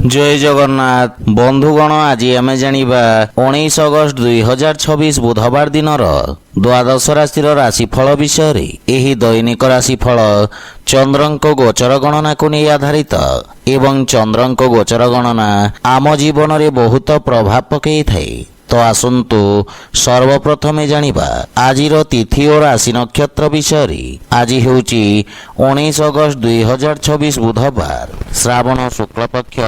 जय जगन्नाथ बंधुगण आज आम जानिबा 19 अगस्त 2026 बुधवार दिन द्वादश राशि राशिफल विषय एही दैनिक राशिफल चंद्रंक गोचर गणना को नहीं आधारित एवं चंद्रंक गोचर गणना आम जीवन में बहुत प्रभाव पकई थाए। तो आसंतु सर्वप्रथमे जानिबा आजिर तिथि और राशि नक्षत्र विषय। आज हेउची 19 अगस्त 2026 बुधवार श्रावण शुक्ल पक्ष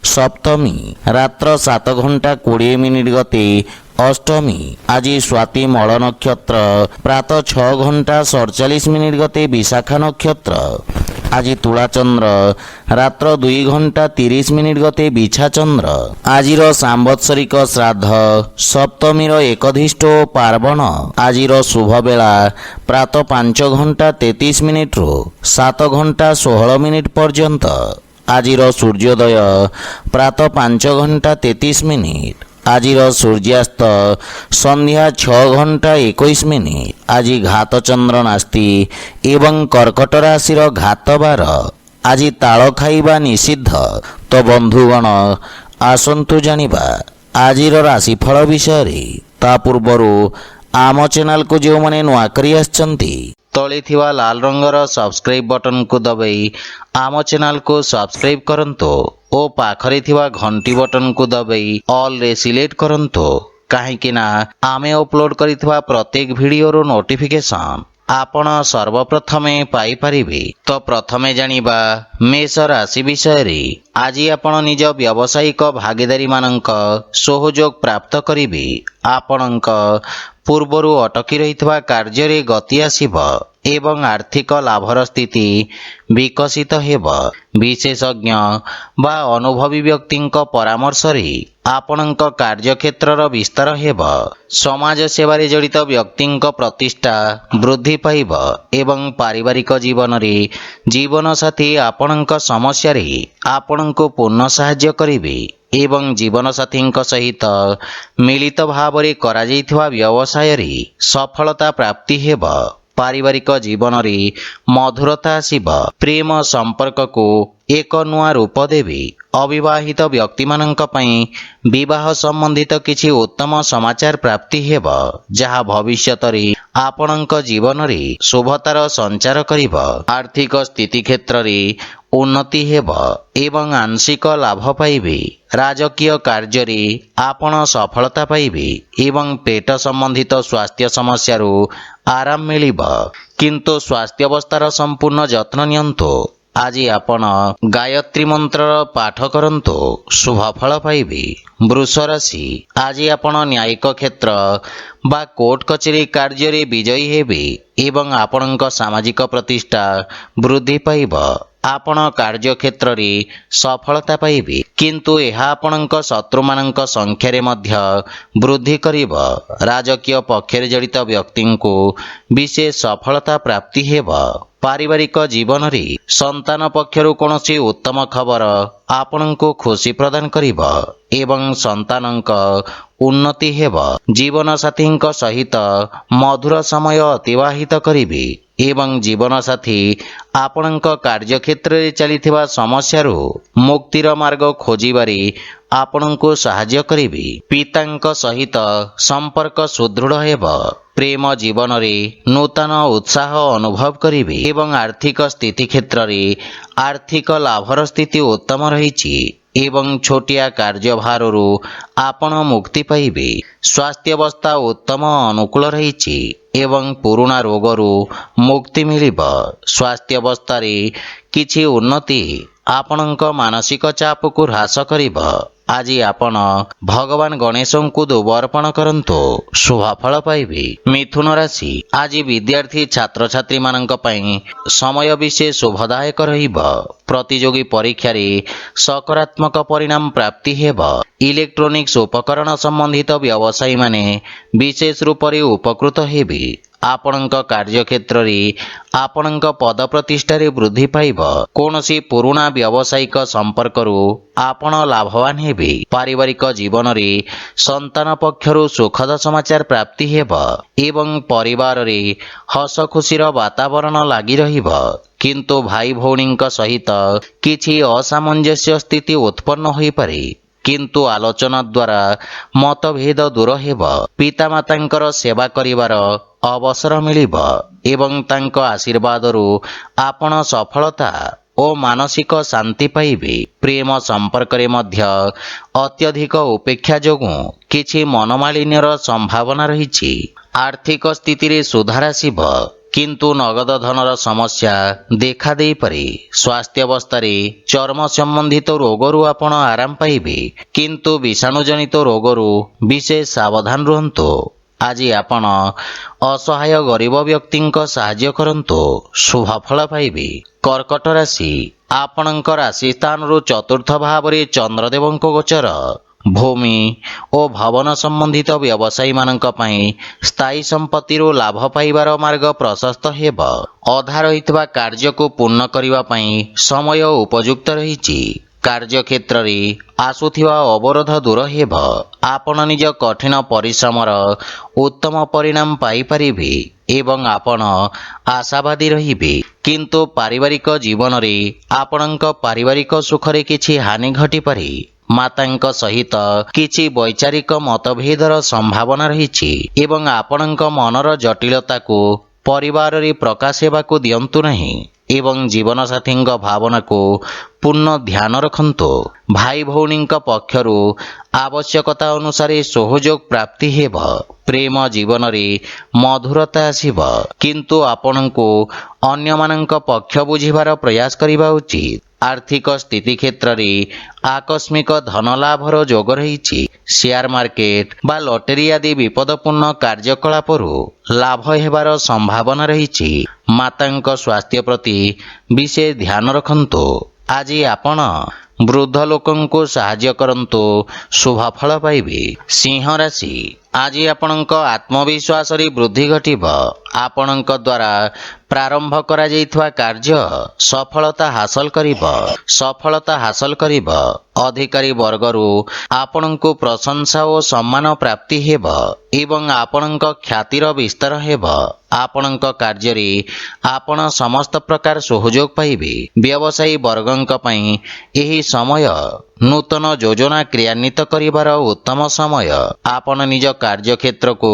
सप्तमी रात्र 7 घंटा 20 मिनिट गते अष्टमी। आज स्वाति मल नक्षत्र प्रातः 6 घंटा 47 मिनिट गते विशाखा नक्षत्र। आज तुला चंद्र रात्र 2 घंटा 30 मिनिट गते बिछा चंद्र। आजिर सांवत्सरिक श्राद्ध सप्तमीर एकधिष्ट पार्वण। आजिर शुभ बेला प्रातः 5 घंटा 33 मिनिट रु 7 घंटा 16 मिनिट पर्यंत। आजिर सूर्योदय प्रातः 5 घंटा 33 मिनिट। आजिर सूर्यास्त संध्या 6 घंटा 21 मिनिट। आज घात चंद्र नास्ति एवं कर्कट राशि घात बार। आज ताल खाइबा निषिद्ध। तो बंधुगण आसंतु जानिबा आजिर राशिफल विषय। ता पूर्वरु आम चैनल को जो माने नुआ करी आछंती तले थिवा लाल रंगर सब्सक्राइब बटन को दबाई आम चैनल को सब्सक्राइब करंतो ओ पाखरे थिवा घंटी बटन को दबाई ऑल रे सिलेक्ट करंतो काहेकि ना आमे अपलोड करिथिवा प्रत्येक वीडियो नोटिफिकेशन आपण सर्वप्रथमे पाई परिबे। तो प्रथमे जानिबा मेष राशि विषय। आज आपण निज व्यावसायिक भागीदारी मानक सहयोग प्राप्त करिबे। आपणक पूर्वरु अटकी रहितवा कार्य रे गति आसीब एवं आर्थिक लाभर स्थिति विकसित हेब। विशेषज्ञ बा अनुभवी व्यक्तिंक परामर्श रे आपणक कार्यक्षेत्र विस्तार हेब। समाज सेवा रे जड़ित व्यक्तिंक प्रतिष्ठा वृद्धि पाइब एवं पारिवारिक जीवन रे जीवन साथी आपणक समस्या रे आपणको पूर्ण सहाय्य करिवे एवं जीवन साथी सहित मिलित भाव रे करा जाइथिवा व्यवसाय रे सफलता प्राप्ति हेब। पारिवारिक जीवन रे मधुरता आसीब। प्रेम संपर्क को एक नुआ रूप देवी। अविवाहित व्यक्ति मानक पई विवाह संबंधित किछि उत्तम समाचार प्राप्ति हेब जहा भविष्यत रे आपणक जीवन रे शुभतार संचार करिब। आर्थिक स्थिति क्षेत्र रे उन्नति हेब एवं आंशिक लाभ पाइबे। राजकीय कार्य रे आपण सफलता पाइबे एवं पेट संबंधित स्वास्थ्य समस्या रु आराम मिलिब किंतु स्वास्थ्य अवस्थार संपूर्ण जत्न नियंतु। आज आपण गायत्री मंत्र पाठ करंतु शुभ फल पाइबे। वृष राशि आज आपण न्यायिक क्षेत्र बा कोर्ट कचेरी कार्य रे विजयी हेबे एवं आपणक सामाजिक प्रतिष्ठा वृद्धि पाइब। आपण कार्य क्षेत्र रे सफलता पाइबे किंतु एहा आपणक शत्रु मानक संख्या रे मध्य वृद्धि करिब। राजकीय पक्ष रे जड़ित व्यक्ति को विशेष सफलता प्राप्ति हेब। पारिवारिक जीवन रे संतान पक्षरु कोनोसी उत्तम खबर आपणको खुशी प्रदान करिब एवं संतानक उन्नति हेब। जीवन साथी सहित मधुर समय अतिवाहित करिबे एवं जीवन साथी आपणक कार्यक्षेत्र रे चलिथिबा समस्यारु मुक्तिर मार्ग खोजिबारे आपणको सहाय्य करिबे। पितांक सहित संपर्क सुदृढ़ हेब। प्रेम जीवन रे नूतन उत्साह अनुभव करिबे एवं आर्थिक स्थिति क्षेत्र रे आर्थिक लाभर स्थिति उत्तम रहिछि एवं छोटिया कार्यभाररु आपण मुक्ति पाइबे। स्वास्थ्य अवस्था उत्तम अनुकूल रहिछि एवं पुराना रोगरु मुक्ति मिलिब। स्वास्थ्य अवस्था रे किछि उन्नति आपणक मानसिक चाप को ह्रास करिब। आज आपण भगवान गणेश को दुब अर्पण करंतु शुभ फल पाइबे। मिथुन राशि आज विद्यार्थी छात्र छात्री मानक पई समय विशेष शुभदायक रहिब। प्रतियोगी परीक्षा रे सकारात्मक परिणाम प्राप्ति हेब। इलेक्ट्रोनिक्स उपकरण संबंधित व्यवसायी माने विशेष रूप रे उपकृत हेबे। आपणक कार्यक्षेत्र रे आपणक पद प्रतिष्ठा रे वृद्धि पाइब। कोनोसी पुराना व्यावसायिक संपर्क रु आपण लाभवान हेबे। पारिवारिक जीवन रे संतान पक्षरु सुखद समाचार प्राप्ति हेब एवं परिवार रे हस खुशीर वातावरण लागि रहिब କିନ୍ତୁ ଭାଇ ଭଉଣୀଙ୍କ ସହିତ କିଛି ଅସାମଞ୍ଜସ୍ୟ ସ୍ଥିତି ଉତ୍ପନ୍ନ ହୋଇପାରେ। କିନ୍ତୁ ଆଲୋଚନା ଦ୍ୱାରା ମତଭେଦ ଦୂର ହେବ। ପିତାମାତାଙ୍କର ସେବା କରିବାର ଅବସର ମିଳିବ ଏବଂ ତାଙ୍କ ଆଶୀର୍ବାଦରୁ ଆପଣ ସଫଳତା ଓ ମାନସିକ ଶାନ୍ତି ପାଇବେ। ପ୍ରେମ ସମ୍ପର୍କରେ ମଧ୍ୟ ଅତ୍ୟଧିକ ଉପେକ୍ଷା ଯୋଗୁଁ କିଛି ମନମାଳିନ୍ୟର ସମ୍ଭାବନା ରହିଛି। ଆର୍ଥିକ ସ୍ଥିତିରେ ସୁଧାର ଆସିବ, କିନ୍ତୁ ନଗଦ ଧନର ସମସ୍ୟା ଦେଖା ଦେଇପାରେ। ସ୍ୱାସ୍ଥ୍ୟାବସ୍ଥାରେ ଚର୍ମ ସମ୍ବନ୍ଧିତ ରୋଗରୁ ଆପଣ ଆରାମ ପାଇବେ, କିନ୍ତୁ ବିଷାଣୁଜନିତ ରୋଗରୁ ବିଶେଷ ସାବଧାନ ରୁହନ୍ତୁ। ଆଜି ଆପଣ ଅସହାୟ ଗରିବ ବ୍ୟକ୍ତିଙ୍କ ସାହାଯ୍ୟ କରନ୍ତୁ, ଶୁଭ ଫଳ ପାଇବେ। କର୍କଟ ରାଶି, ଆପଣଙ୍କ ରାଶି ସ୍ଥାନରୁ ଚତୁର୍ଥ ଭାବରେ ଚନ୍ଦ୍ରଦେବଙ୍କ ଗୋଚର। ଭୂମି ଓ ଭବନ ସମ୍ବନ୍ଧିତ ବ୍ୟବସାୟୀମାନଙ୍କ ପାଇଁ ସ୍ଥାୟୀ ସମ୍ପତ୍ତିରୁ ଲାଭ ପାଇବାର ମାର୍ଗ ପ୍ରଶସ୍ତ ହେବ। ଅଧା ରହିଥିବା କାର୍ଯ୍ୟକୁ ପୂର୍ଣ୍ଣ କରିବା ପାଇଁ ସମୟ ଉପଯୁକ୍ତ ରହିଛି। କାର୍ଯ୍ୟକ୍ଷେତ୍ରରେ ଆସୁଥିବା ଅବରୋଧ ଦୂର ହେବ। ଆପଣ ନିଜ କଠିନ ପରିଶ୍ରମର ଉତ୍ତମ ପରିଣାମ ପାଇପାରିବେ ଏବଂ ଆପଣ ଆଶାବାଦୀ ରହିବେ। କିନ୍ତୁ ପାରିବାରିକ ଜୀବନରେ ଆପଣଙ୍କ ପାରିବାରିକ ସୁଖରେ କିଛି ହାନି ଘଟିପାରେ। ମାତାଙ୍କ ସହିତ କିଛି ବୈଚାରିକ ମତଭେଦର ସମ୍ଭାବନା ରହିଛି ଏବଂ ଆପଣଙ୍କ ମନର ଜଟିଳତାକୁ ପରିବାରରେ ପ୍ରକାଶ ହେବାକୁ ଦିଅନ୍ତୁ ନାହିଁ ଏବଂ ଜୀବନସାଥୀଙ୍କ ଭାବନାକୁ ପୂର୍ଣ୍ଣ ଧ୍ୟାନ ରଖନ୍ତୁ। ଭାଇ ଭଉଣୀଙ୍କ ପକ୍ଷରୁ ଆବଶ୍ୟକତା ଅନୁସାରେ ସହଯୋଗ ପ୍ରାପ୍ତି ହେବ। ପ୍ରେମ ଜୀବନରେ ମଧୁରତା ଆସିବ, କିନ୍ତୁ ଆପଣଙ୍କୁ ଅନ୍ୟମାନଙ୍କ ପକ୍ଷ ବୁଝିବାର ପ୍ରୟାସ କରିବା ଉଚିତ। ଆର୍ଥିକ ସ୍ଥିତି କ୍ଷେତ୍ରରେ ଆକସ୍ମିକ ଧନ ଲାଭର ଯୋଗ ରହିଛି। ସେୟାର ମାର୍କେଟ ବା ଲଟେରୀ ଆଦି ବିପଦପୂର୍ଣ୍ଣ କାର୍ଯ୍ୟକଳାପରୁ ଲାଭ ହେବାର ସମ୍ଭାବନା ରହିଛି। ମାତାଙ୍କ ସ୍ୱାସ୍ଥ୍ୟ ପ୍ରତି ବିଶେଷ ଧ୍ୟାନ ରଖନ୍ତୁ। ଆଜି ଆପଣ ବୃଦ୍ଧ ଲୋକଙ୍କୁ ସାହାଯ୍ୟ କରନ୍ତୁ, ଶୁଭ ଫଳ ପାଇବେ। ସିଂହ ରାଶି, ଆଜି ଆପଣଙ୍କ ଆତ୍ମବିଶ୍ୱାସରେ ବୃଦ୍ଧି ଘଟିବ। ଆପଣଙ୍କ ଦ୍ୱାରା ପ୍ରାରମ୍ଭ କରାଯାଇଥିବା କାର୍ଯ୍ୟ ସଫଳତା ହାସଲ କରିବ। ଅଧିକାରୀ ବର୍ଗରୁ ଆପଣଙ୍କୁ ପ୍ରଶଂସା ଓ ସମ୍ମାନ ପ୍ରାପ୍ତି ହେବ ଏବଂ ଆପଣଙ୍କ ଖ୍ୟାତିର ବିସ୍ତାର ହେବ। ଆପଣଙ୍କ କାର୍ଯ୍ୟରେ ଆପଣ ସମସ୍ତ ପ୍ରକାର ସହଯୋଗ ପାଇବେ। ବ୍ୟବସାୟୀ ବର୍ଗଙ୍କ ପାଇଁ ଏହି ସମୟ ନୂତନ ଯୋଜନା କ୍ରିୟାନ୍ୱିତ କରିବାର ଉତ୍ତମ ସମୟ। ଆପଣ ନିଜ କାର୍ଯ୍ୟକ୍ଷେତ୍ରକୁ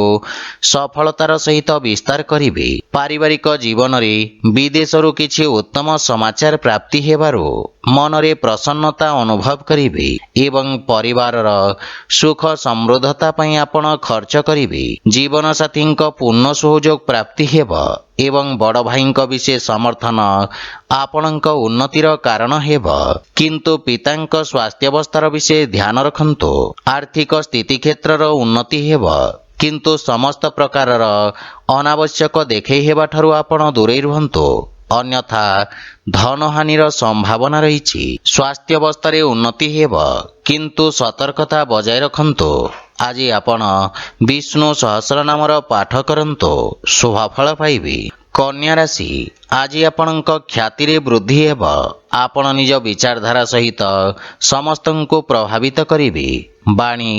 ସଫଳତାର ସହିତ ବିସ୍ତାର କରିବେ। ପାରିବାରିକ ଜୀବନରେ ବିଦେଶରୁ କିଛି ଉତ୍ତମ ସମାଚାର ପ୍ରାପ୍ତି ହେବାରୁ ମନରେ ପ୍ରସନ୍ନତା ଅନୁଭବ କରିବେ ଏବଂ ପରିବାରର ସୁଖ ସମୃଦ୍ଧତା ପାଇଁ ଆପଣ ଖର୍ଚ୍ଚ କରିବେ। ଜୀବନସାଥୀଙ୍କ ପୂର୍ଣ୍ଣ ସହଯୋଗ ପ୍ରାପ୍ତି ହେବ ଏବଂ ବଡ଼ ଭାଇଙ୍କ ବିଶେଷ ସମର୍ଥନ ଆପଣଙ୍କ ଉନ୍ନତିର କାରଣ ହେବ। କିନ୍ତୁ ପିତାଙ୍କ ସ୍ୱାସ୍ଥ୍ୟାବସ୍ଥାର ବିଶେଷ ଧ୍ୟାନ ରଖନ୍ତୁ। ଆର୍ଥିକ ସ୍ଥିତି କ୍ଷେତ୍ରର ଉନ୍ନତି ହେବ, କିନ୍ତୁ ସମସ୍ତ ପ୍ରକାରର ଅନାବଶ୍ୟକ ଦେଖେଇ ହେବାଠାରୁ ଆପଣ ଦୂରେଇ ରୁହନ୍ତୁ, ଅନ୍ୟଥା ଧନହାନିର ସମ୍ଭାବନା ରହିଛି। ସ୍ୱାସ୍ଥ୍ୟାବସ୍ଥାରେ ଉନ୍ନତି ହେବ, କିନ୍ତୁ ସତର୍କତା ବଜାୟ ରଖନ୍ତୁ। ଆଜି ଆପଣ ବିଷ୍ଣୁ ସହସ୍ରନାମର ପାଠ କରନ୍ତୁ, ଶୁଭ ଫଳ ପାଇବେ। କନ୍ୟା ରାଶି, ଆଜି ଆପଣଙ୍କ ଖ୍ୟାତିରେ ବୃଦ୍ଧି ହେବ। ଆପଣ ନିଜ ବିଚାରଧାରା ସହିତ ସମସ୍ତଙ୍କୁ ପ୍ରଭାବିତ କରିବେ। ବାଣୀ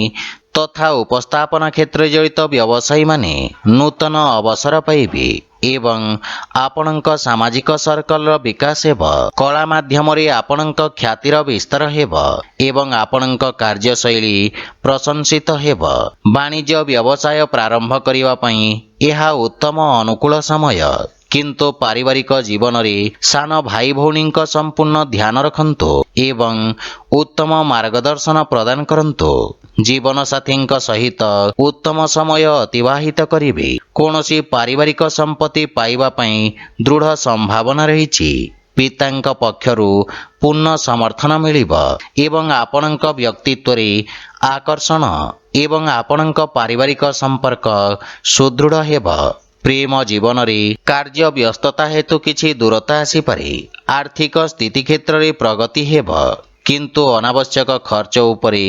ତଥା ଉପସ୍ଥାପନା କ୍ଷେତ୍ରରେ ଜଡ଼ିତ ବ୍ୟବସାୟୀମାନେ ନୂତନ ଅବସର ପାଇବେ ଏବଂ ଆପଣଙ୍କ ସାମାଜିକ ସର୍କଲର ବିକାଶ ହେବ। କଳା ମାଧ୍ୟମରେ ଆପଣଙ୍କ ଖ୍ୟାତିର ବିସ୍ତାର ହେବ ଏବଂ ଆପଣଙ୍କ କାର୍ଯ୍ୟଶୈଳୀ ପ୍ରଶଂସିତ ହେବ। ବାଣିଜ୍ୟ ବ୍ୟବସାୟ ପ୍ରାରମ୍ଭ କରିବା ପାଇଁ ଏହା ଉତ୍ତମ ଅନୁକୂଳ ସମୟ, କିନ୍ତୁ ପାରିବାରିକ ଜୀବନରେ ସାନ ଭାଇ ଭଉଣୀଙ୍କ ସମ୍ପୂର୍ଣ୍ଣ ଧ୍ୟାନ ରଖନ୍ତୁ ଏବଂ ଉତ୍ତମ ମାର୍ଗଦର୍ଶନ ପ୍ରଦାନ କରନ୍ତୁ। ଜୀବନସାଥୀଙ୍କ ସହିତ ଉତ୍ତମ ସମୟ ଅତିବାହିତ କରିବେ। କୌଣସି ପାରିବାରିକ ସମ୍ପତ୍ତି ପାଇବା ପାଇଁ ଦୃଢ଼ ସମ୍ଭାବନା ରହିଛି। ପିତାଙ୍କ ପକ୍ଷରୁ ପୂର୍ଣ୍ଣ ସମର୍ଥନ ମିଳିବ ଏବଂ ଆପଣଙ୍କ ବ୍ୟକ୍ତିତ୍ୱରେ ଆକର୍ଷଣ ଏବଂ ଆପଣଙ୍କ ପାରିବାରିକ ସମ୍ପର୍କ ସୁଦୃଢ଼ ହେବ। ପ୍ରେମ ଜୀବନରେ କାର୍ଯ୍ୟ ବ୍ୟସ୍ତତା ହେତୁ କିଛି ଦୂରତା ଆସିପାରେ। ଆର୍ଥିକ ସ୍ଥିତି କ୍ଷେତ୍ରରେ ପ୍ରଗତି ହେବ, କିନ୍ତୁ ଅନାବଶ୍ୟକ ଖର୍ଚ୍ଚ ଉପରେ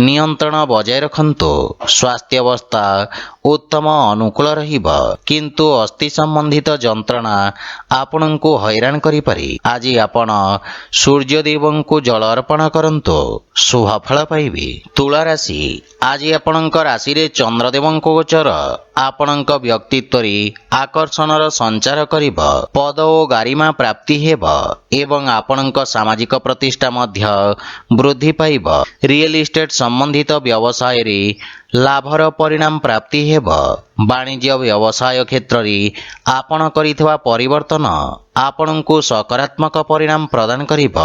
ନିୟନ୍ତ୍ରଣ ବଜାୟ ରଖନ୍ତୁ। ସ୍ୱାସ୍ଥ୍ୟାବସ୍ଥା ଉତ୍ତମ ଅନୁକୂଳ ରହିବ, କିନ୍ତୁ ଅସ୍ଥି ସମ୍ବନ୍ଧିତ ଯନ୍ତ୍ରଣା ଆପଣଙ୍କୁ ହଇରାଣ କରିପାରେ। ଆଜି ଆପଣ ସୂର୍ଯ୍ୟଦେବଙ୍କୁ ଜଳ ଅର୍ପଣ କରନ୍ତୁ, ଶୁଭ ଫଳ ପାଇବେ। ତୁଳା ରାଶି, ଆଜି ଆପଣଙ୍କ ରାଶିରେ ଚନ୍ଦ୍ରଦେବଙ୍କ ଗୋଚର ଆପଣଙ୍କ ବ୍ୟକ୍ତିତ୍ୱରେ ଆକର୍ଷଣର ସଞ୍ଚାର କରିବ। ପଦ ଓ ଗାରିମା ପ୍ରାପ୍ତି ହେବ ଏବଂ ଆପଣଙ୍କ ସାମାଜିକ ପ୍ରତିଷ୍ଠା ମଧ୍ୟ ବୃଦ୍ଧି ପାଇବ। ରିଏଲ ଇଷ୍ଟେଟ ସମ୍ବନ୍ଧିତ ବ୍ୟବସାୟରେ ଲାଭର ପରିଣାମ ପ୍ରାପ୍ତି ହେବ। ବାଣିଜ୍ୟ ବ୍ୟବସାୟ କ୍ଷେତ୍ରରେ ଆପଣ କରିଥିବା ପରିବର୍ତ୍ତନ ଆପଣଙ୍କୁ ସକାରାତ୍ମକ ପରିଣାମ ପ୍ରଦାନ କରିବ।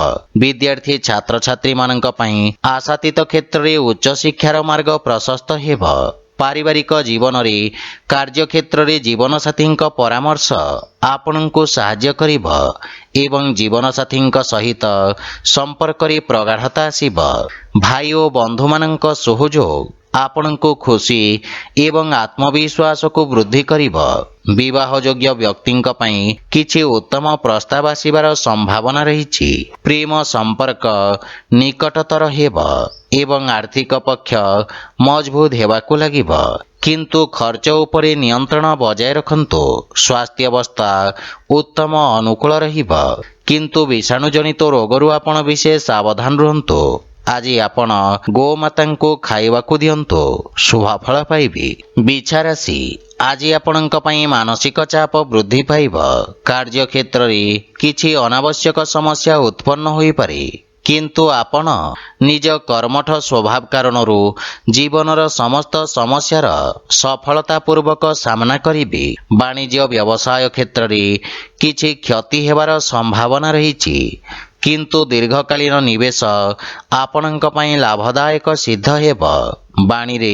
ବିଦ୍ୟାର୍ଥୀ ଛାତ୍ରଛାତ୍ରୀମାନଙ୍କ ପାଇଁ ଆଶାତୀତ କ୍ଷେତ୍ରରେ ଉଚ୍ଚଶିକ୍ଷାର ମାର୍ଗ ପ୍ରଶସ୍ତ ହେବ। ପାରିବାରିକ ଜୀବନରେ କାର୍ଯ୍ୟକ୍ଷେତ୍ରରେ ଜୀବନସାଥୀଙ୍କ ପରାମର୍ଶ ଆପଣଙ୍କୁ ସାହାଯ୍ୟ କରିବ ଏବଂ ଜୀବନସାଥୀଙ୍କ ସହିତ ସମ୍ପର୍କରେ ପ୍ରଗାଢ଼ତା ଆସିବ। ଭାଇ ଓ ବନ୍ଧୁମାନଙ୍କ ସହଯୋଗ ଆପଣଙ୍କୁ ଖୁସି ଏବଂ ଆତ୍ମବିଶ୍ୱାସକୁ ବୃଦ୍ଧି କରିବ। ବିବାହଯୋଗ୍ୟ ବ୍ୟକ୍ତିଙ୍କ ପାଇଁ କିଛି ଉତ୍ତମ ପ୍ରସ୍ତାବ ଆସିବାର ସମ୍ଭାବନା ରହିଛି। ପ୍ରେମ ସମ୍ପର୍କ ନିକଟତର ହେବ ଏବଂ ଆର୍ଥିକ ପକ୍ଷ ମଜବୁତ ହେବାକୁ ଲାଗିବ, କିନ୍ତୁ ଖର୍ଚ୍ଚ ଉପରେ ନିୟନ୍ତ୍ରଣ ବଜାୟ ରଖନ୍ତୁ। ସ୍ୱାସ୍ଥ୍ୟାବସ୍ଥା ଉତ୍ତମ ଅନୁକୂଳ ରହିବ, କିନ୍ତୁ ବିଷାଣୁଜନିତ ରୋଗରୁ ଆପଣ ବିଶେଷ ସାବଧାନ ରୁହନ୍ତୁ। ଆଜି ଆପଣ ଗୋମାତାଙ୍କୁ ଖାଇବାକୁ ଦିଅନ୍ତୁ, ଶୁଭ ଫଳ ପାଇବେ। ବିଛା ରାଶି, ଆଜି ଆପଣଙ୍କ ପାଇଁ ମାନସିକ ଚାପ ବୃଦ୍ଧି ପାଇବ। କାର୍ଯ୍ୟକ୍ଷେତ୍ରରେ କିଛି ଅନାବଶ୍ୟକ ସମସ୍ୟା ଉତ୍ପନ୍ନ ହୋଇପାରେ, କିନ୍ତୁ ଆପଣ ନିଜ କର୍ମଠ ସ୍ୱଭାବ କାରଣରୁ ଜୀବନର ସମସ୍ତ ସମସ୍ୟାର ସଫଳତାପୂର୍ବକ ସାମ୍ନା କରିବେ। ବାଣିଜ୍ୟ ବ୍ୟବସାୟ କ୍ଷେତ୍ରରେ କିଛି କ୍ଷତି ହେବାର ସମ୍ଭାବନା ରହିଛି, କିନ୍ତୁ ଦୀର୍ଘକାଳୀନ ନିବେଶ ଆପଣଙ୍କ ପାଇଁ ଲାଭଦାୟକ ସିଦ୍ଧ ହେବ। ବାଣୀରେ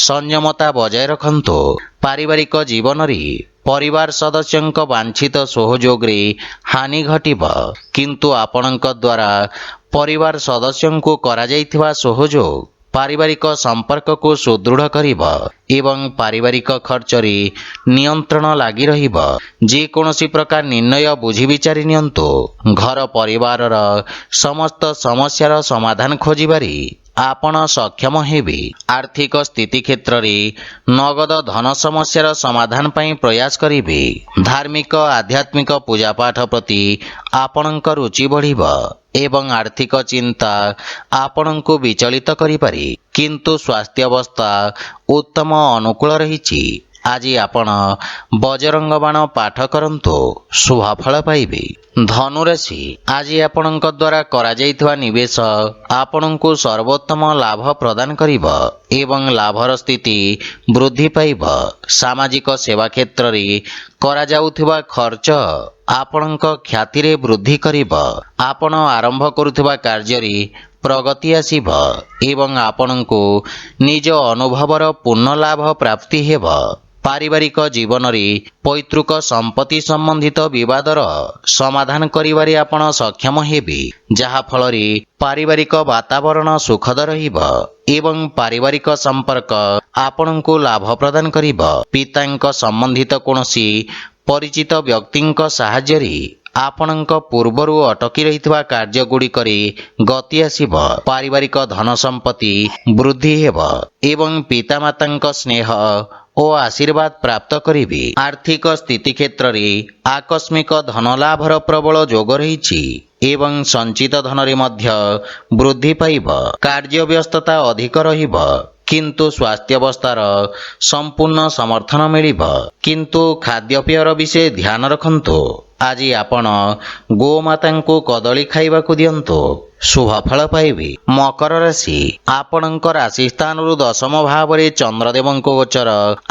ସଂଯମତା ବଜାୟ ରଖନ୍ତୁ। ପାରିବାରିକ ଜୀବନରେ ପରିବାର ସଦସ୍ୟଙ୍କ ବାଞ୍ଛିତ ସହଯୋଗରେ ହାନି ଘଟିବ, କିନ୍ତୁ ଆପଣଙ୍କ ଦ୍ୱାରା ପରିବାର ସଦସ୍ୟଙ୍କୁ କରାଯାଇଥିବା ସହଯୋଗ ପାରିବାରିକ ସମ୍ପର୍କକୁ ସୁଦୃଢ଼ କରିବ ଏବଂ ପାରିବାରିକ ଖର୍ଚ୍ଚରେ ନିୟନ୍ତ୍ରଣ ଲାଗି ରହିବ। ଯେକୌଣସି ପ୍ରକାର ନିର୍ଣ୍ଣୟ ବୁଝି ବିଚାରି ନିଅନ୍ତୁ। ଘର ପରିବାରର ସମସ୍ତ ସମସ୍ୟାର ସମାଧାନ ଖୋଜିବାରେ ଆପଣ ସକ୍ଷମ ହେବେ। ଆର୍ଥିକ ସ୍ଥିତି କ୍ଷେତ୍ରରେ ନଗଦ ଧନ ସମସ୍ୟାର ସମାଧାନ ପାଇଁ ପ୍ରୟାସ କରିବେ। ଧାର୍ମିକ ଆଧ୍ୟାତ୍ମିକ ପୂଜାପାଠ ପ୍ରତି ଆପଣଙ୍କ ରୁଚି ବଢ଼ିବ ଏବଂ ଆର୍ଥିକ ଚିନ୍ତା ଆପଣଙ୍କୁ ବିଚଳିତ କରିପାରେ, କିନ୍ତୁ ସ୍ୱାସ୍ଥ୍ୟାବସ୍ଥା ଉତ୍ତମ ଅନୁକୂଳ ରହିଛି। ଆଜି ଆପଣ ବଜରଙ୍ଗ ବାଣ ପାଠ କରନ୍ତୁ, ଶୁଭ ଫଳ ପାଇବେ। ଧନୁରାଶି, ଆଜି ଆପଣଙ୍କ ଦ୍ୱାରା କରାଯାଇଥିବା ନିବେଶ ଆପଣଙ୍କୁ ସର୍ବୋତ୍ତମ ଲାଭ ପ୍ରଦାନ କରିବ ଏବଂ ଲାଭର ସ୍ଥିତି ବୃଦ୍ଧି ପାଇବ। ସାମାଜିକ ସେବା କ୍ଷେତ୍ରରେ କରାଯାଉଥିବା ଖର୍ଚ୍ଚ ଆପଣଙ୍କ ଖ୍ୟାତିରେ ବୃଦ୍ଧି କରିବ। ଆପଣ ଆରମ୍ଭ କରୁଥିବା କାର୍ଯ୍ୟରେ ପ୍ରଗତି ଆସିବ ଏବଂ ଆପଣଙ୍କୁ ନିଜ ଅନୁଭବର ପୂର୍ଣ୍ଣ ଲାଭ ପ୍ରାପ୍ତି ହେବ। ପାରିବାରିକ ଜୀବନରେ ପୈତୃକ ସମ୍ପତ୍ତି ସମ୍ବନ୍ଧିତ ବିବାଦର ସମାଧାନ କରିବାରେ ଆପଣ ସକ୍ଷମ ହେବେ, ଯାହା ଫଳରେ ପାରିବାରିକ ବାତାବରଣ ସୁଖଦ ରହିବ ଏବଂ ପାରିବାରିକ ସମ୍ପର୍କ ଆପଣଙ୍କୁ ଲାଭ ପ୍ରଦାନ କରିବ। ପିତାଙ୍କ ସମ୍ବନ୍ଧିତ କୌଣସି ପରିଚିତ ବ୍ୟକ୍ତିଙ୍କ ସାହାଯ୍ୟରେ ଆପଣଙ୍କ ପୂର୍ବରୁ ଅଟକି ରହିଥିବା କାର୍ଯ୍ୟଗୁଡ଼ିକରେ ଗତି ଆସିବ। ପାରିବାରିକ ଧନ ସମ୍ପତ୍ତି ବୃଦ୍ଧି ହେବ ଏବଂ ପିତାମାତାଙ୍କ ସ୍ନେହ ଓ ଆଶୀର୍ବାଦ ପ୍ରାପ୍ତ କରିବେ। ଆର୍ଥିକ ସ୍ଥିତି କ୍ଷେତ୍ରରେ ଆକସ୍ମିକ ଧନ ଲାଭର ପ୍ରବଳ ଯୋଗ ରହିଛି ଏବଂ ସଞ୍ଚିତ ଧନରେ ମଧ୍ୟ ବୃଦ୍ଧି ପାଇବ। କାର୍ଯ୍ୟ ବ୍ୟସ୍ତତା ଅଧିକ ରହିବ, କିନ୍ତୁ ସ୍ୱାସ୍ଥ୍ୟାବସ୍ଥାର ସମ୍ପୂର୍ଣ୍ଣ ସମର୍ଥନ ମିଳିବ, କିନ୍ତୁ ଖାଦ୍ୟପେୟର ବିଷୟ ଧ୍ୟାନ ରଖନ୍ତୁ। ଆଜି ଆପଣ ଗୋମାତାଙ୍କୁ କଦଳୀ ଖାଇବାକୁ ଦିଅନ୍ତୁ, ଶୁଭ ଫଳ ପାଇବେ। ମକର ରାଶି, ଆପଣଙ୍କ ରାଶି ସ୍ଥାନରୁ ଦଶମ ଭାବରେ ଚନ୍ଦ୍ରଦେବଙ୍କ ଗୋଚର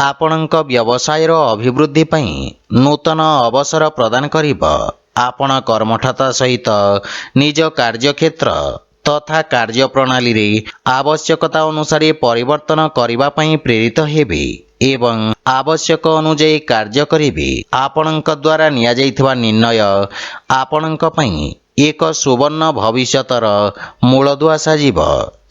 ଆପଣଙ୍କ ବ୍ୟବସାୟର ଅଭିବୃଦ୍ଧି ପାଇଁ ନୂତନ ଅବସର ପ୍ରଦାନ କରିବ। ଆପଣ କର୍ମଠତା ସହିତ ନିଜ କାର୍ଯ୍ୟକ୍ଷେତ୍ର ତଥା କାର୍ଯ୍ୟପ୍ରଣାଳୀରେ ଆବଶ୍ୟକତା ଅନୁସାରେ ପରିବର୍ତ୍ତନ କରିବା ପାଇଁ ପ୍ରେରିତ ହେବେ ଏବଂ ଆବଶ୍ୟକ ଅନୁଯାୟୀ କାର୍ଯ୍ୟ କରିବେ। ଆପଣଙ୍କ ଦ୍ୱାରା ନିଆଯାଇଥିବା ନିର୍ଣ୍ଣୟ ଆପଣଙ୍କ ପାଇଁ ଏକ ସୁବର୍ଣ୍ଣ ଭବିଷ୍ୟତର ମୂଳଦୁଆ ସାଜିବ।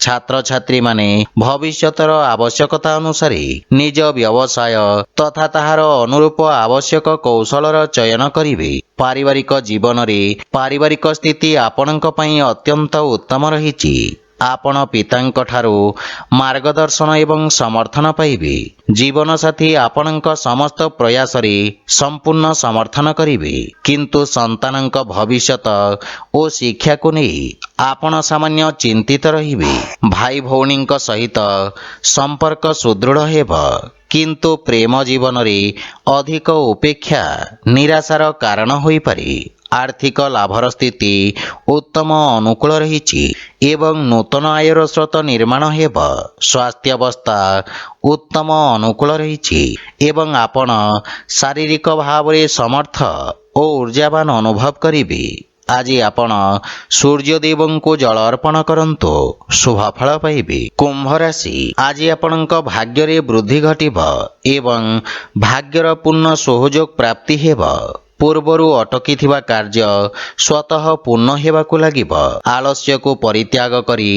ଛାତ୍ରଛାତ୍ରୀ ମାନେ ଭବିଷ୍ୟତର ଆବଶ୍ୟକତା ଅନୁସାରେ ନିଜ ବ୍ୟବସାୟ ତଥା ତାହାର ଅନୁରୂପ ଆବଶ୍ୟକ କୌଶଳର ଚୟନ କରିବେ। ପାରିବାରିକ ଜୀବନରେ ପାରିବାରିକ ସ୍ଥିତି ଆପଣଙ୍କ ପାଇଁ ଅତ୍ୟନ୍ତ ଉତ୍ତମ ରହିଛି। ଆପଣ ପିତାଙ୍କ ଠାରୁ ମାର୍ଗଦର୍ଶନ ଏବଂ ସମର୍ଥନ ପାଇବେ। ଜୀବନସାଥୀ ଆପଣଙ୍କ ସମସ୍ତ ପ୍ରୟାସରେ ସମ୍ପୂର୍ଣ୍ଣ ସମର୍ଥନ କରିବେ, କିନ୍ତୁ ସନ୍ତାନଙ୍କ ଭବିଷ୍ୟତ ଓ ଶିକ୍ଷାକୁ ନେଇ ଆପଣ ସାମାନ୍ୟ ଚିନ୍ତିତ ରହିବେ। ଭାଇ ଭଉଣୀଙ୍କ ସହିତ ସମ୍ପର୍କ ସୁଦୃଢ଼ ହେବ, କିନ୍ତୁ ପ୍ରେମ ଜୀବନରେ ଅଧିକ ଉପେକ୍ଷା ନିରାଶାର କାରଣ ହୋଇପାରେ। ଆର୍ଥିକ ଲାଭର ସ୍ଥିତି ଉତ୍ତମ ଅନୁକୂଳ ରହିଛି ଏବଂ ନୂତନ ଆୟର ସ୍ରୋତ ନିର୍ମାଣ ହେବ। ସ୍ୱାସ୍ଥ୍ୟାବସ୍ଥା ଉତ୍ତମ ଅନୁକୂଳ ରହିଛି ଏବଂ ଆପଣ ଶାରୀରିକ ଭାବରେ ସମର୍ଥ ଓ ଉର୍ଜାବାନ ଅନୁଭବ କରିବେ। ଆଜି ଆପଣ ସୂର୍ଯ୍ୟଦେବଙ୍କୁ ଜଳ ଅର୍ପଣ କରନ୍ତୁ, ଶୁଭ ଫଳ ପାଇବେ। କୁମ୍ଭ ରାଶି, ଆଜି ଆପଣଙ୍କ ଭାଗ୍ୟରେ ବୃଦ୍ଧି ଘଟିବ ଏବଂ ଭାଗ୍ୟର ପୂର୍ଣ୍ଣ ସହଯୋଗ ପ୍ରାପ୍ତି ହେବ। ପୂର୍ବରୁ ଅଟକିଥିବା କାର୍ଯ୍ୟ ସ୍ୱତଃ ପୂର୍ଣ୍ଣ ହେବାକୁ ଲାଗିବ। ଆଳସ୍ୟକୁ ପରିତ୍ୟାଗ କରି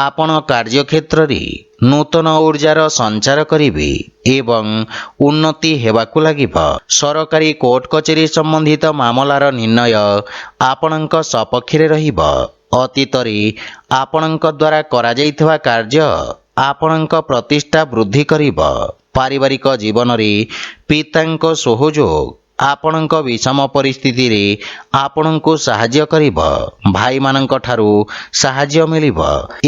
ଆପଣ କାର୍ଯ୍ୟକ୍ଷେତ୍ରରେ ନୂତନ ଊର୍ଜାର ସଞ୍ଚାର କରିବେ ଏବଂ ଉନ୍ନତି ହେବାକୁ ଲାଗିବ। ସରକାରୀ କୋର୍ଟ କଚେରୀ ସମ୍ବନ୍ଧିତ ମାମଲାର ନିର୍ଣ୍ଣୟ ଆପଣଙ୍କ ସପକ୍ଷରେ ରହିବ। ଅତୀତରେ ଆପଣଙ୍କ ଦ୍ୱାରା କରାଯାଇଥିବା କାର୍ଯ୍ୟ ଆପଣଙ୍କ ପ୍ରତିଷ୍ଠା ବୃଦ୍ଧି କରିବ। ପାରିବାରିକ ଜୀବନରେ ପିତାଙ୍କ ସହଯୋଗ ଆପଣଙ୍କ ବିଷମ ପରିସ୍ଥିତିରେ ଆପଣଙ୍କୁ ସାହାଯ୍ୟ କରିବ। ଭାଇମାନଙ୍କ ଠାରୁ ସାହାଯ୍ୟ ମିଳିବ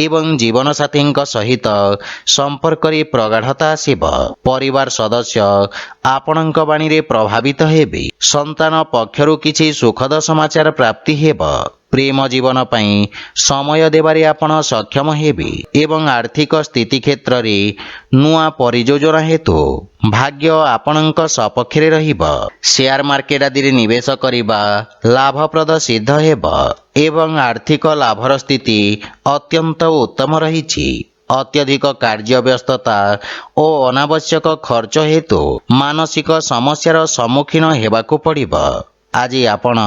ଏବଂ ଜୀବନସାଥୀଙ୍କ ସହିତ ସମ୍ପର୍କରେ ପ୍ରଗାଢ଼ତା ଆସିବ। ପରିବାର ସଦସ୍ୟ ଆପଣଙ୍କ ବାଣୀରେ ପ୍ରଭାବିତ ହେବେ। ସନ୍ତାନ ପକ୍ଷରୁ କିଛି ସୁଖଦ ସମାଚାର ପ୍ରାପ୍ତି ହେବ। ପ୍ରେମ ଜୀବନ ପାଇଁ ସମୟ ଦେବାରେ ଆପଣ ସକ୍ଷମ ହେବେ ଏବଂ ଆର୍ଥିକ ସ୍ଥିତି କ୍ଷେତ୍ରରେ ନୂଆ ପରିଯୋଜନା ହେତୁ ଭାଗ୍ୟ ଆପଣଙ୍କ ସପକ୍ଷରେ ରହିବ। ସେୟାର ମାର୍କେଟ ଆଦିରେ ନିବେଶ କରିବା ଲାଭପ୍ରଦ ସିଦ୍ଧ ହେବ ଏବଂ ଆର୍ଥିକ ଲାଭର ସ୍ଥିତି ଅତ୍ୟନ୍ତ ଉତ୍ତମ ରହିଛି। ଅତ୍ୟଧିକ କାର୍ଯ୍ୟ ବ୍ୟସ୍ତତା ଓ ଅନାବଶ୍ୟକ ଖର୍ଚ୍ଚ ହେତୁ ମାନସିକ ସମସ୍ୟାର ସମ୍ମୁଖୀନ ହେବାକୁ ପଡ଼ିବ। ଆଜି ଆପଣ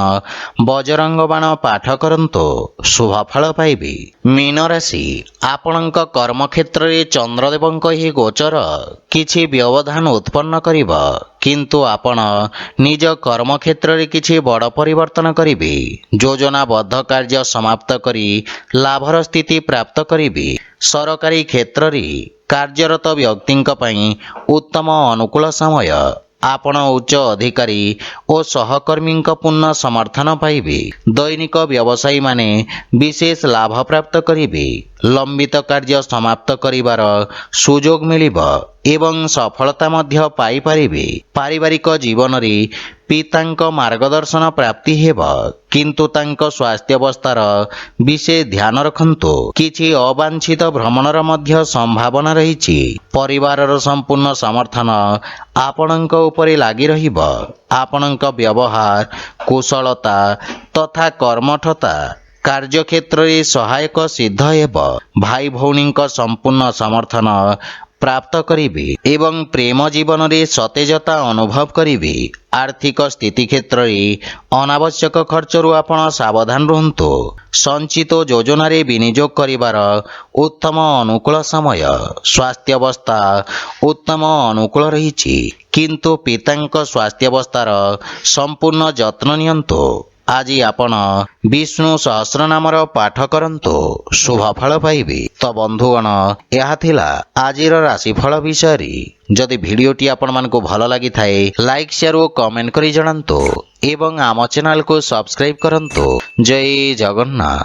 ବଜରଙ୍ଗ ବାଣ ପାଠ କରନ୍ତୁ, ଶୁଭ ଫଳ ପାଇବେ। ମୀନ ରାଶି, ଆପଣଙ୍କ କର୍ମକ୍ଷେତ୍ରରେ ଚନ୍ଦ୍ରଦେବଙ୍କ ଏହି ଗୋଚର କିଛି ବ୍ୟବଧାନ ଉତ୍ପନ୍ନ କରିବ, କିନ୍ତୁ ଆପଣ ନିଜ କର୍ମକ୍ଷେତ୍ରରେ କିଛି ବଡ଼ ପରିବର୍ତ୍ତନ କରିବେ। ଯୋଜନାବଦ୍ଧ କାର୍ଯ୍ୟ ସମାପ୍ତ କରି ଲାଭର ସ୍ଥିତି ପ୍ରାପ୍ତ କରିବେ। ସରକାରୀ କ୍ଷେତ୍ରରେ କାର୍ଯ୍ୟରତ ବ୍ୟକ୍ତିଙ୍କ ପାଇଁ ଉତ୍ତମ ଅନୁକୂଳ ସମୟ। ଆପଣ ଉଚ୍ଚ ଅଧିକାରୀ ଓ ସହକର୍ମୀଙ୍କ ପୂର୍ଣ୍ଣ ସମର୍ଥନ ପାଇବେ। ଦୈନିକ ବ୍ୟବସାୟୀମାନେ ବିଶେଷ ଲାଭ ପ୍ରାପ୍ତ କରିବେ। ଲମ୍ବିତ କାର୍ଯ୍ୟ ସମାପ୍ତ କରିବାର ସୁଯୋଗ ମିଳିବ ଏବଂ ସଫଳତା ମଧ୍ୟ ପାଇପାରିବେ। ପାରିବାରିକ ଜୀବନରେ ପିତାଙ୍କ ମାର୍ଗଦର୍ଶନ ପ୍ରାପ୍ତି ହେବ, କିନ୍ତୁ ତାଙ୍କ ସ୍ୱାସ୍ଥ୍ୟାବସ୍ଥାର ବିଶେଷ ଧ୍ୟାନ ରଖନ୍ତୁ। କିଛି ଅବାଞ୍ଛିତ ଭ୍ରମଣର ମଧ୍ୟ ସମ୍ଭାବନା ରହିଛି। ପରିବାରର ସମ୍ପୂର୍ଣ୍ଣ ସମର୍ଥନ ଆପଣଙ୍କ ଉପରେ ଲାଗି ରହିବ। ଆପଣଙ୍କ ବ୍ୟବହାର, କୁଶଳତା ତଥା କର୍ମଠତା କାର୍ଯ୍ୟକ୍ଷେତ୍ରରେ ସହାୟକ ସିଦ୍ଧ ହେବ। ଭାଇ ଭଉଣୀଙ୍କ ସମ୍ପୂର୍ଣ୍ଣ ସମର୍ଥନ ପ୍ରାପ୍ତ କରିବେ ଏବଂ ପ୍ରେମ ଜୀବନରେ ସତେଜତା ଅନୁଭବ କରିବେ। ଆର୍ଥିକ ସ୍ଥିତି କ୍ଷେତ୍ରରେ ଅନାବଶ୍ୟକ ଖର୍ଚ୍ଚରୁ ଆପଣ ସାବଧାନ ରୁହନ୍ତୁ। ସଞ୍ଚିତ ଯୋଜନାରେ ବିନିଯୋଗ କରିବାର ଉତ୍ତମ ଅନୁକୂଳ ସମୟ। ସ୍ୱାସ୍ଥ୍ୟାବସ୍ଥା ଉତ୍ତମ ଅନୁକୂଳ ରହିଛି, କିନ୍ତୁ ପିତାଙ୍କ ସ୍ୱାସ୍ଥ୍ୟାବସ୍ଥାର ସମ୍ପୂର୍ଣ୍ଣ ଯତ୍ନ ନିଅନ୍ତୁ। ଆଜି ଆପଣ ବିଷ୍ଣୁ ସହସ୍ରନାମର ପାଠ କରନ୍ତୁ, ଶୁଭ ଫଳ ପାଇବେ। ତ ବନ୍ଧୁଗଣ, ଏହା ଥିଲା ଆଜିର ରାଶିଫଳ ବିଷୟରେ। ଯଦି ଭିଡ଼ିଓଟି ଆପଣମାନଙ୍କୁ ଭଲ ଲାଗିଥାଏ, ଲାଇକ୍, ସେୟାର ଓ କମେଣ୍ଟ କରି ଜଣାନ୍ତୁ ଏବଂ ଆମ ଚ୍ୟାନେଲକୁ ସବସ୍କ୍ରାଇବ୍ କରନ୍ତୁ। ଜୟ ଜଗନ୍ନାଥ।